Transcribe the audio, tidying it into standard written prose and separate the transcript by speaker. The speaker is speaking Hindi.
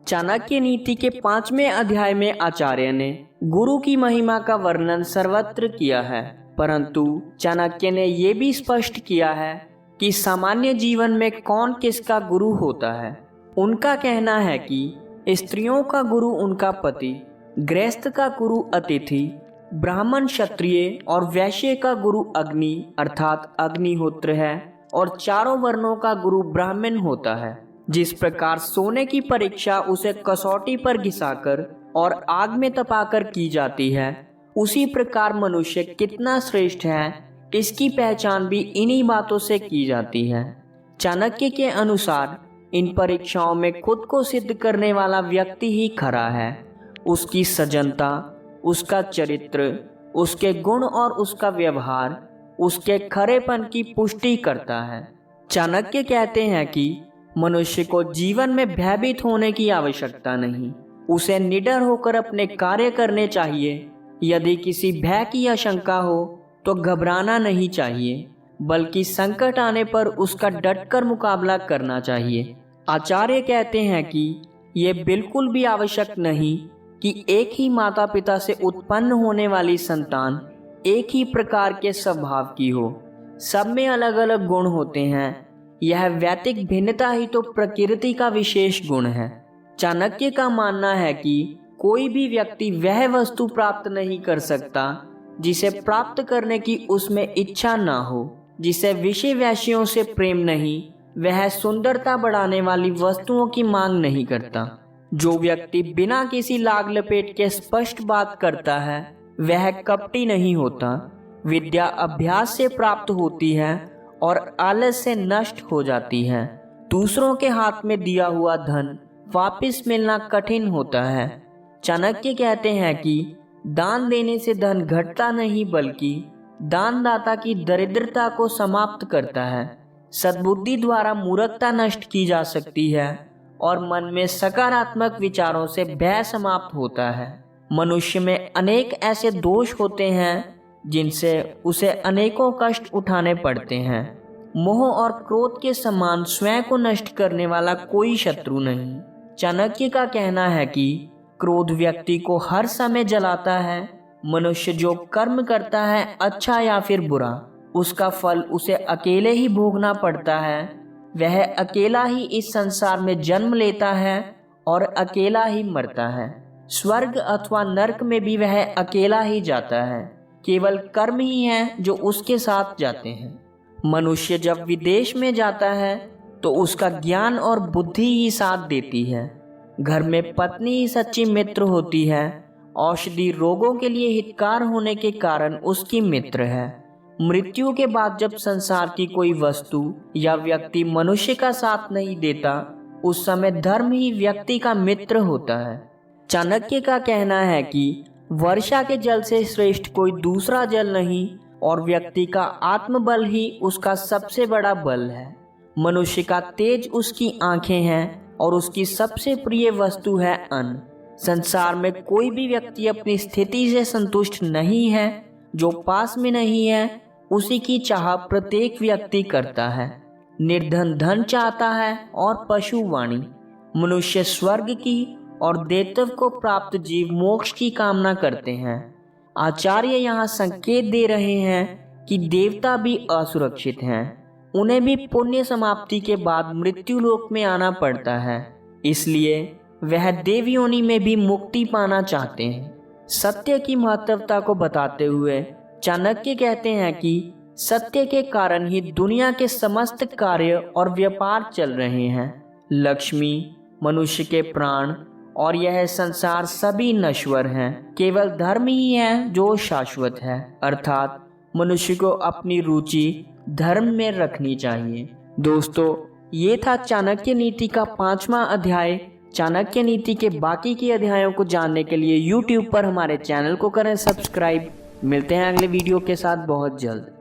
Speaker 1: चाणक्य नीति के 5वें अध्याय में आचार्य ने गुरु की महिमा का वर्णन सर्वत्र किया है, परंतु चाणक्य ने यह भी स्पष्ट किया है कि सामान्य जीवन में कौन किसका गुरु होता है। उनका कहना है कि स्त्रियों का गुरु उनका पति, गृहस्थ का गुरु अतिथि, ब्राह्मण, क्षत्रिय और वैश्य का गुरु अग्नि अर्थात अग्निहोत्र है और चारों वर्णों का गुरु ब्राह्मण होता है। जिस प्रकार सोने की परीक्षा उसे कसौटी पर घिसाकर और आग में तपाकर की जाती है, उसी प्रकार मनुष्य कितना श्रेष्ठ है इसकी पहचान भी इन्हीं बातों से की जाती है। चाणक्य के अनुसार इन परीक्षाओं में खुद को सिद्ध करने वाला व्यक्ति ही खरा है। उसकी सज्जनता, उसका चरित्र, उसके गुण और उसका व्यवहार उसके खरेपन की पुष्टि करता है। चाणक्य कहते हैं कि मनुष्य को जीवन में भयभीत होने की आवश्यकता नहीं, उसे निडर होकर अपने कार्य करने चाहिए। यदि किसी भय की आशंका हो तो घबराना नहीं चाहिए, बल्कि संकट आने पर उसका डटकर मुकाबला करना चाहिए। आचार्य कहते हैं कि ये बिल्कुल भी आवश्यक नहीं कि एक ही माता पिता से उत्पन्न होने वाली संतान एक ही प्रकार के स्वभाव की हो। सब में अलग अलग गुण होते हैं। यह वैयक्तिक भिन्नता ही तो प्रकृति का विशेष गुण है। चाणक्य का मानना है कि कोई भी व्यक्ति वह वस्तु प्राप्त नहीं कर सकता जिसे प्राप्त करने की उसमें इच्छा ना हो। जिसे विषय वैश्यों से प्रेम नहीं, वह सुंदरता बढ़ाने वाली वस्तुओं की मांग नहीं करता। जो व्यक्ति बिना किसी लाग लपेट के स्पष्ट बात करता है, वह कपटी नहीं होता। विद्या अभ्यास से प्राप्त होती है और आलस से नष्ट हो जाती है। दूसरों के हाथ में दिया हुआ धन वापस मिलना कठिन होता है। चाणक्य कहते हैं कि दान देने से धन घटता नहीं, बल्कि दानदाता की दरिद्रता को समाप्त करता है। सद्बुद्धि द्वारा मूर्खता नष्ट की जा सकती है और मन में सकारात्मक विचारों से भय समाप्त होता है। मनुष्य में अनेक ऐसे दोष होते हैं जिनसे उसे अनेकों कष्ट उठाने पड़ते हैं। मोह और क्रोध के समान स्वयं को नष्ट करने वाला कोई शत्रु नहीं। चाणक्य का कहना है कि क्रोध व्यक्ति को हर समय जलाता है। मनुष्य जो कर्म करता है, अच्छा या फिर बुरा, उसका फल उसे अकेले ही भोगना पड़ता है। वह अकेला ही इस संसार में जन्म लेता है और अकेला ही मरता है। स्वर्ग अथवा नरक में भी वह अकेला ही जाता है। केवल कर्म ही है जो उसके साथ जाते हैं। मनुष्य जब विदेश में जाता है तो उसका ज्ञान और बुद्धि ही साथ देती है। घर में पत्नी ही सच्ची मित्र होती है। औषधि रोगों के लिए हितकार होने के कारण उसकी मित्र है। मृत्यु के बाद जब संसार की कोई वस्तु या व्यक्ति मनुष्य का साथ नहीं देता, उस समय धर्म ही व्यक्ति का मित्र होता है। चाणक्य का कहना है कि वर्षा के जल से श्रेष्ठ कोई दूसरा जल नहीं और व्यक्ति का आत्मबल ही उसका सबसे बड़ा बल है। मनुष्य का तेज उसकी आंखें हैं और उसकी सबसे प्रिय वस्तु है अन्न। संसार में कोई भी व्यक्ति अपनी स्थिति से संतुष्ट नहीं है। जो पास में नहीं है उसी की चाह प्रत्येक व्यक्ति करता है। निर्धन धन चाहता है और पशु वाणी। मनुष्य स्वर्ग की और देवत्व को प्राप्त जीव मोक्ष की कामना करते हैं। आचार्य यहाँ संकेत दे रहे हैं कि देवता भी असुरक्षित हैं। उन्हें भी पुण्य समाप्ति के बाद मृत्यु लोक में आना पड़ता है, इसलिए वह देव योनि में भी मुक्ति पाना चाहते हैं। सत्य की महत्वता को बताते हुए चाणक्य कहते हैं कि सत्य के कारण ही दुनिया के समस्त कार्य और व्यापार चल रहे हैं। लक्ष्मी, मनुष्य के प्राण और यह संसार सभी नश्वर हैं। केवल धर्म ही है जो शाश्वत है, अर्थात मनुष्य को अपनी रुचि धर्म में रखनी चाहिए। दोस्तों, ये था चाणक्य नीति का 5वां अध्याय। चाणक्य नीति के बाकी के अध्यायों को जानने के लिए YouTube पर हमारे चैनल को करें सब्सक्राइब। मिलते हैं अगले वीडियो के साथ बहुत जल्द।